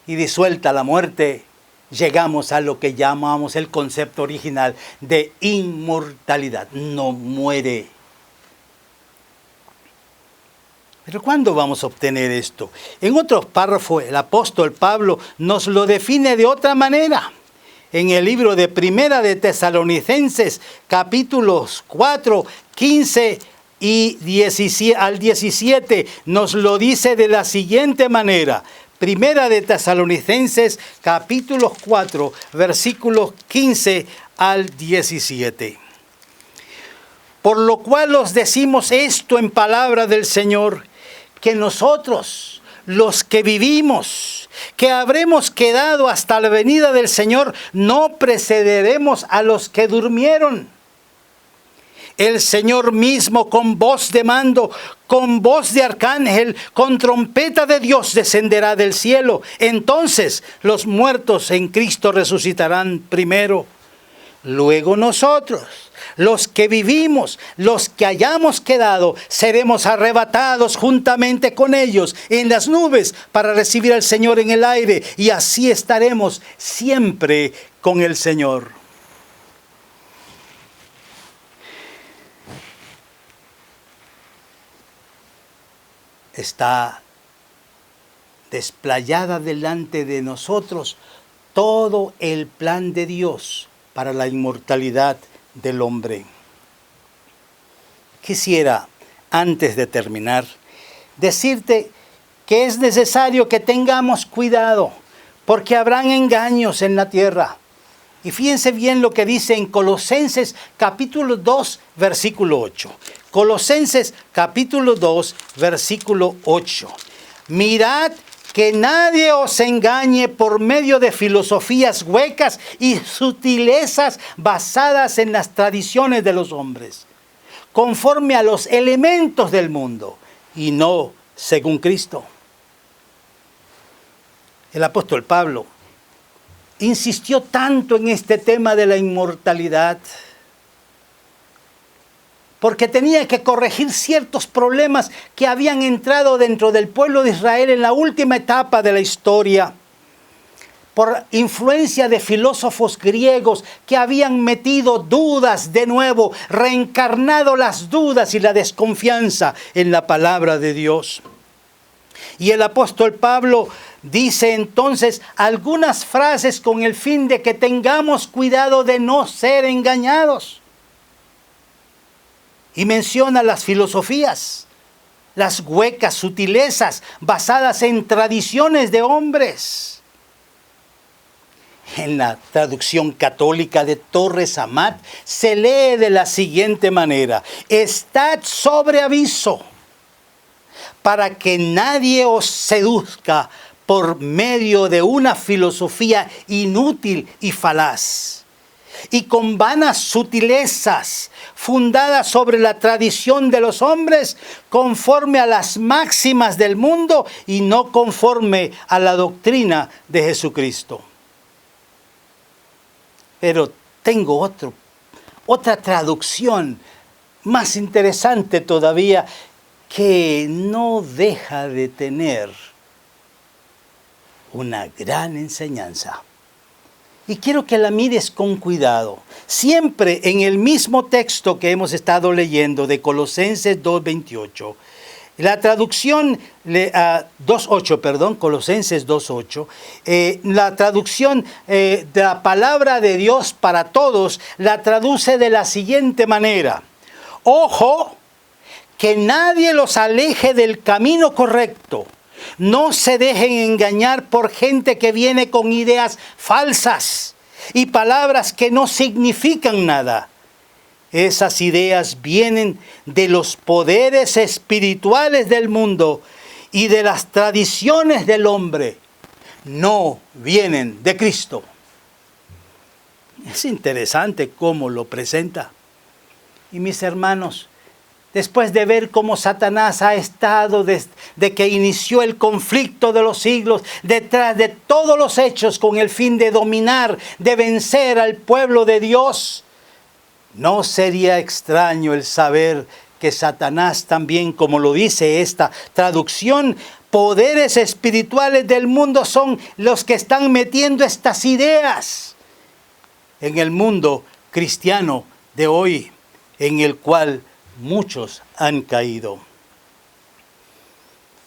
Speaker 7: y disuelta la muerte, llegamos a lo que llamamos el concepto original de inmortalidad. No muere. Pero ¿cuándo vamos a obtener esto? En otros párrafos el apóstol Pablo nos lo define de otra manera. En el libro de Primera de Tesalonicenses, capítulos 4, 15 y 17, al 17, nos lo dice de la siguiente manera. Primera de Tesalonicenses, capítulos 4, versículos 15 al 17. Por lo cual os decimos esto en palabra del Señor, que nosotros, los que vivimos, que habremos quedado hasta la venida del Señor, no precederemos a los que durmieron. El Señor mismo con voz de mando, con voz de arcángel, con trompeta de Dios descenderá del cielo. Entonces los muertos en Cristo resucitarán primero. Luego nosotros, los que vivimos, los que hayamos quedado, seremos arrebatados juntamente con ellos en las nubes para recibir al Señor en el aire, y así estaremos siempre con el Señor. Está desplayada delante de nosotros todo el plan de Dios para la inmortalidad del hombre. Quisiera, antes de terminar, decirte que es necesario que tengamos cuidado, porque habrán engaños en la tierra. Y fíjense bien lo que dice en Colosenses capítulo 2, versículo 8. Colosenses capítulo 2, versículo 8. Mirad que nadie os engañe por medio de filosofías huecas y sutilezas basadas en las tradiciones de los hombres, conforme a los elementos del mundo y no según Cristo. El apóstol Pablo insistió tanto en este tema de la inmortalidad porque tenía que corregir ciertos problemas que habían entrado dentro del pueblo de Israel en la última etapa de la historia, por influencia de filósofos griegos que habían metido dudas de nuevo, reencarnado las dudas y la desconfianza en la palabra de Dios. Y el apóstol Pablo dice entonces algunas frases con el fin de que tengamos cuidado de no ser engañados. Y menciona las filosofías, las huecas sutilezas basadas en tradiciones de hombres. En la traducción católica de Torres Amat se lee de la siguiente manera: estad sobre aviso para que nadie os seduzca por medio de una filosofía inútil y falaz, y con vanas sutilezas fundadas sobre la tradición de los hombres, conforme a las máximas del mundo y no conforme a la doctrina de Jesucristo. Pero tengo otra traducción más interesante todavía, que no deja de tener una gran enseñanza. Y quiero que la mires con cuidado. Siempre en el mismo texto que hemos estado leyendo de Colosenses 2:28. La traducción, 2:8, perdón, Colosenses 2:8. La traducción de la palabra de Dios para todos la traduce de la siguiente manera: ojo, que nadie los aleje del camino correcto. No se dejen engañar por gente que viene con ideas falsas y palabras que no significan nada. Esas ideas vienen de los poderes espirituales del mundo y de las tradiciones del hombre. No vienen de Cristo. Es interesante cómo lo presenta. Y mis hermanos, después de ver cómo Satanás ha estado desde que inició el conflicto de los siglos, detrás de todos los hechos con el fin de dominar, de vencer al pueblo de Dios, no sería extraño el saber que Satanás también, como lo dice esta traducción, poderes espirituales del mundo son los que están metiendo estas ideas en el mundo cristiano de hoy, en el cual muchos han caído.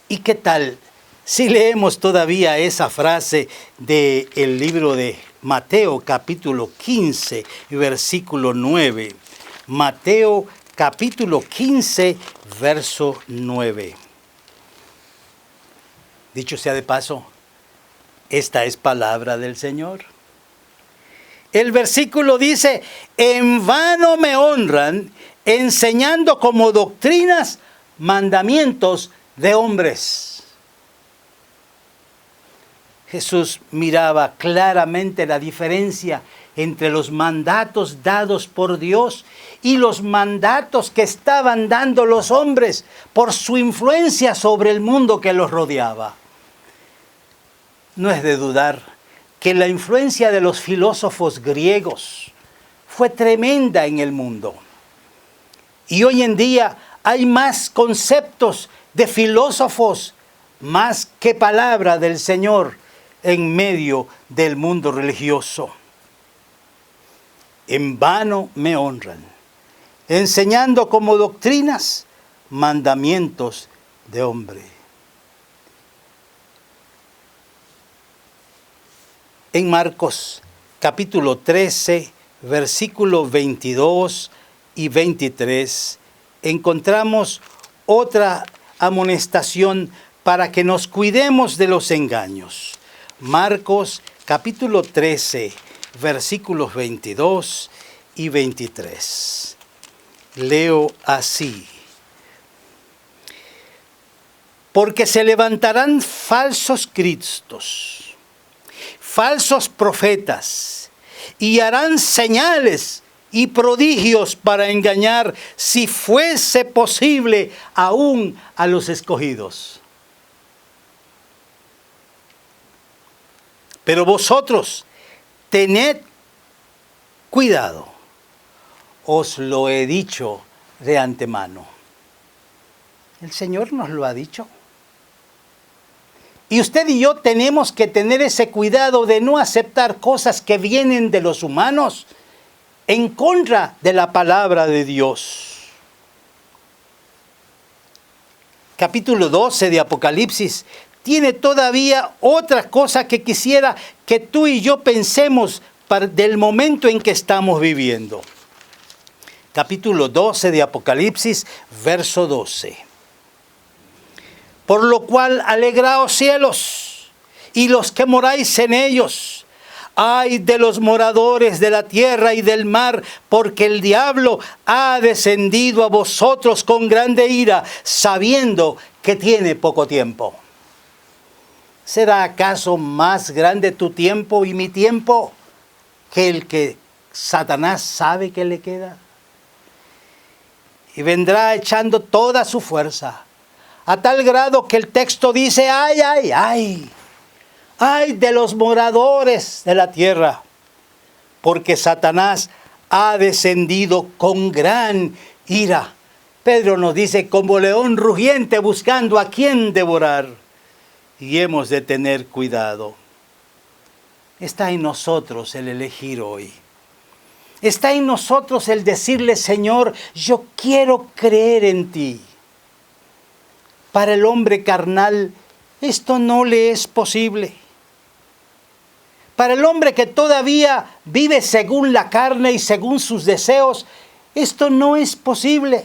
Speaker 7: ¿Y qué tal si leemos todavía esa frase del libro de Mateo capítulo 15, versículo 9? Mateo capítulo 15, verso 9. Dicho sea de paso, esta es palabra del Señor. El versículo dice: en vano me honran, enseñando como doctrinas mandamientos de hombres. Jesús miraba claramente la diferencia entre los mandatos dados por Dios y los mandatos que estaban dando los hombres por su influencia sobre el mundo que los rodeaba. No es de dudar que la influencia de los filósofos griegos fue tremenda en el mundo. Y hoy en día hay más conceptos de filósofos más que palabra del Señor en medio del mundo religioso. En vano me honran, enseñando como doctrinas mandamientos de hombre. En Marcos capítulo 13, versículos 22 y 23, encontramos otra amonestación para que nos cuidemos de los engaños. Marcos capítulo 13, versículos 22 y 23. Leo así: porque se levantarán falsos cristos, falsos profetas, y harán señales y prodigios para engañar, si fuese posible, aún a los escogidos. Pero vosotros, tened cuidado, os lo he dicho de antemano. El Señor nos lo ha dicho. Y usted y yo tenemos que tener ese cuidado de no aceptar cosas que vienen de los humanos en contra de la palabra de Dios. Capítulo 12 de Apocalipsis tiene todavía otra cosa que quisiera que tú y yo pensemos del momento en que estamos viviendo. Capítulo 12 de Apocalipsis, verso 12. Por lo cual alegraos cielos y los que moráis en ellos. Ay de los moradores de la tierra y del mar, porque el diablo ha descendido a vosotros con grande ira, sabiendo que tiene poco tiempo. ¿Será acaso más grande tu tiempo y mi tiempo que el que Satanás sabe que le queda? Y vendrá echando toda su fuerza, a tal grado que el texto dice: ay, ay, ay, ay de los moradores de la tierra, porque Satanás ha descendido con gran ira. Pedro nos dice: como león rugiente buscando a quien devorar. Y hemos de tener cuidado. Está en nosotros el elegir hoy. Está en nosotros el decirle: Señor, yo quiero creer en ti. Para el hombre carnal, esto no le es posible. Para el hombre que todavía vive según la carne y según sus deseos, esto no es posible.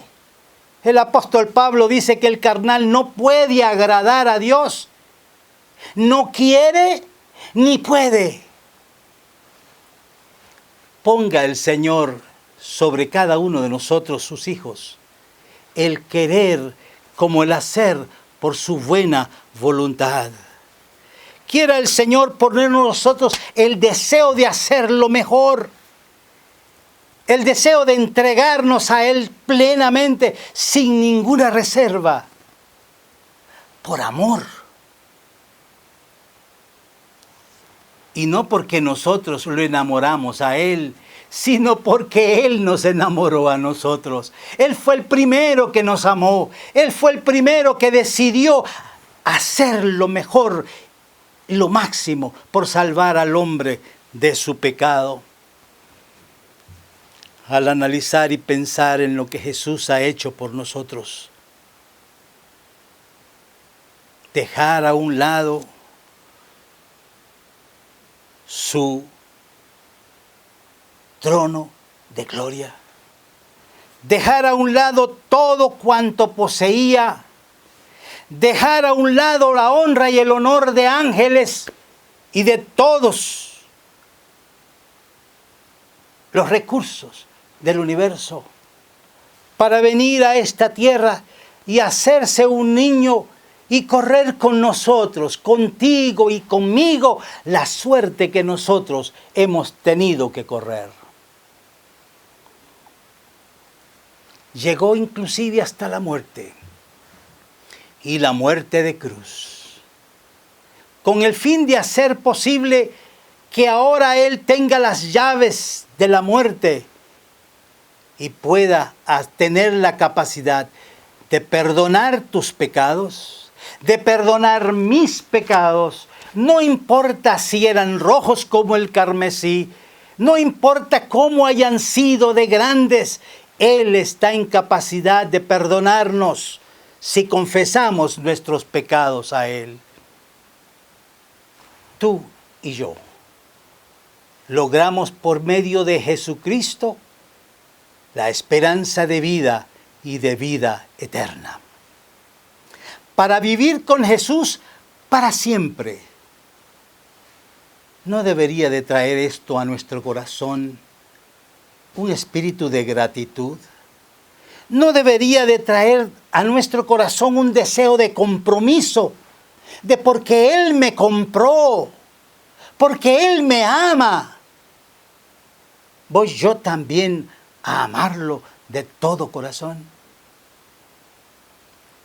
Speaker 7: El apóstol Pablo dice que el carnal no puede agradar a Dios. No quiere ni puede. Ponga el Señor sobre cada uno de nosotros, sus hijos, el querer como el hacer por su buena voluntad. Quiera el Señor poner en nosotros el deseo de hacer lo mejor, el deseo de entregarnos a Él plenamente, sin ninguna reserva, por amor. Y no porque nosotros lo enamoramos a Él, sino porque Él nos enamoró a nosotros. Él fue el primero que nos amó. Él fue el primero que decidió hacer lo mejor, lo máximo, por salvar al hombre de su pecado. Al analizar y pensar en lo que Jesús ha hecho por nosotros, dejar a un lado su trono de gloria, dejar a un lado todo cuanto poseía, dejar a un lado la honra y el honor de ángeles y de todos los recursos del universo, para venir a esta tierra y hacerse un niño y correr con nosotros, contigo y conmigo, la suerte que nosotros hemos tenido que correr. Llegó inclusive hasta la muerte, y la muerte de cruz, con el fin de hacer posible que ahora Él tenga las llaves de la muerte y pueda tener la capacidad de perdonar tus pecados, de perdonar mis pecados, no importa si eran rojos como el carmesí, no importa cómo hayan sido de grandes, Él está en capacidad de perdonarnos si confesamos nuestros pecados a Él. Tú y yo logramos por medio de Jesucristo la esperanza de vida y de vida eterna, para vivir con Jesús para siempre. ¿No debería de traer esto a nuestro corazón un espíritu de gratitud? ¿No debería de traer a nuestro corazón un deseo de compromiso, de porque Él me compró, porque Él me ama, voy yo también a amarlo de todo corazón?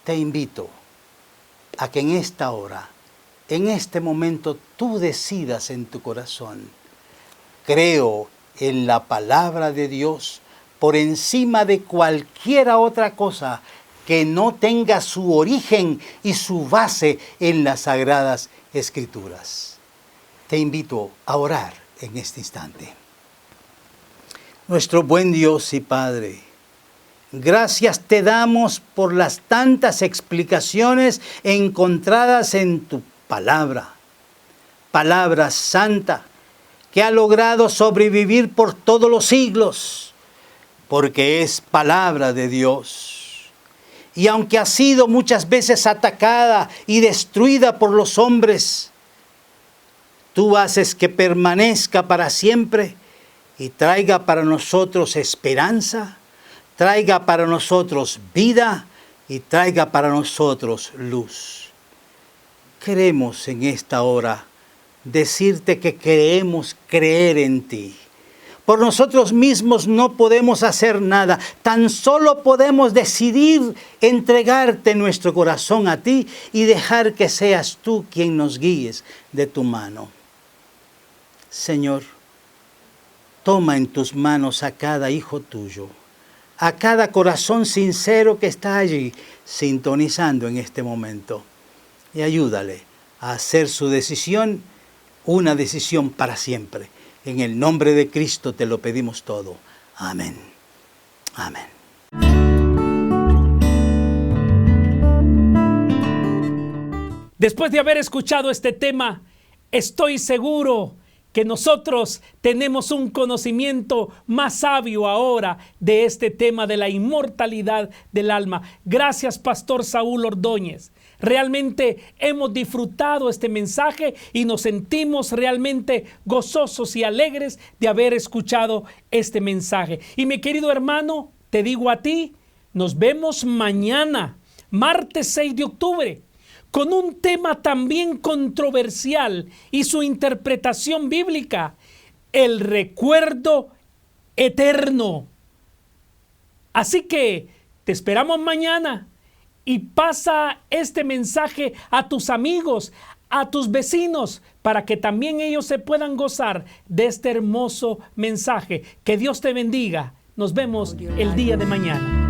Speaker 7: Te invito a que en esta hora, en este momento, tú decidas en tu corazón: creo en la palabra de Dios por encima de cualquier otra cosa que no tenga su origen y su base en las Sagradas Escrituras. Te invito a orar en este instante. Nuestro buen Dios y Padre, gracias te damos por las tantas explicaciones encontradas en tu palabra, palabra santa, que ha logrado sobrevivir por todos los siglos, porque es palabra de Dios. Y aunque ha sido muchas veces atacada y destruida por los hombres, tú haces que permanezca para siempre y traiga para nosotros esperanza, traiga para nosotros vida y traiga para nosotros luz. Queremos en esta hora decirte que queremos creer en ti. Por nosotros mismos no podemos hacer nada, tan solo podemos decidir entregarte nuestro corazón a ti y dejar que seas tú quien nos guíes de tu mano. Señor, toma en tus manos a cada hijo tuyo, a cada corazón sincero que está allí sintonizando en este momento, y ayúdale a hacer su decisión una decisión para siempre. En el nombre de Cristo te lo pedimos todo. Amén. Amén.
Speaker 5: Después de haber escuchado este tema, estoy seguro que nosotros tenemos un conocimiento más sabio ahora de este tema de la inmortalidad del alma. Gracias, Pastor Saúl Ordóñez. Realmente hemos disfrutado este mensaje y nos sentimos realmente gozosos y alegres de haber escuchado este mensaje. Y mi querido hermano, te digo a ti, nos vemos mañana, martes 6 de octubre, con un tema también controversial y su interpretación bíblica: el recuerdo eterno. Así que te esperamos mañana. Y pasa este mensaje a tus amigos, a tus vecinos, para que también ellos se puedan gozar de este hermoso mensaje. Que Dios te bendiga. Nos vemos el día de mañana.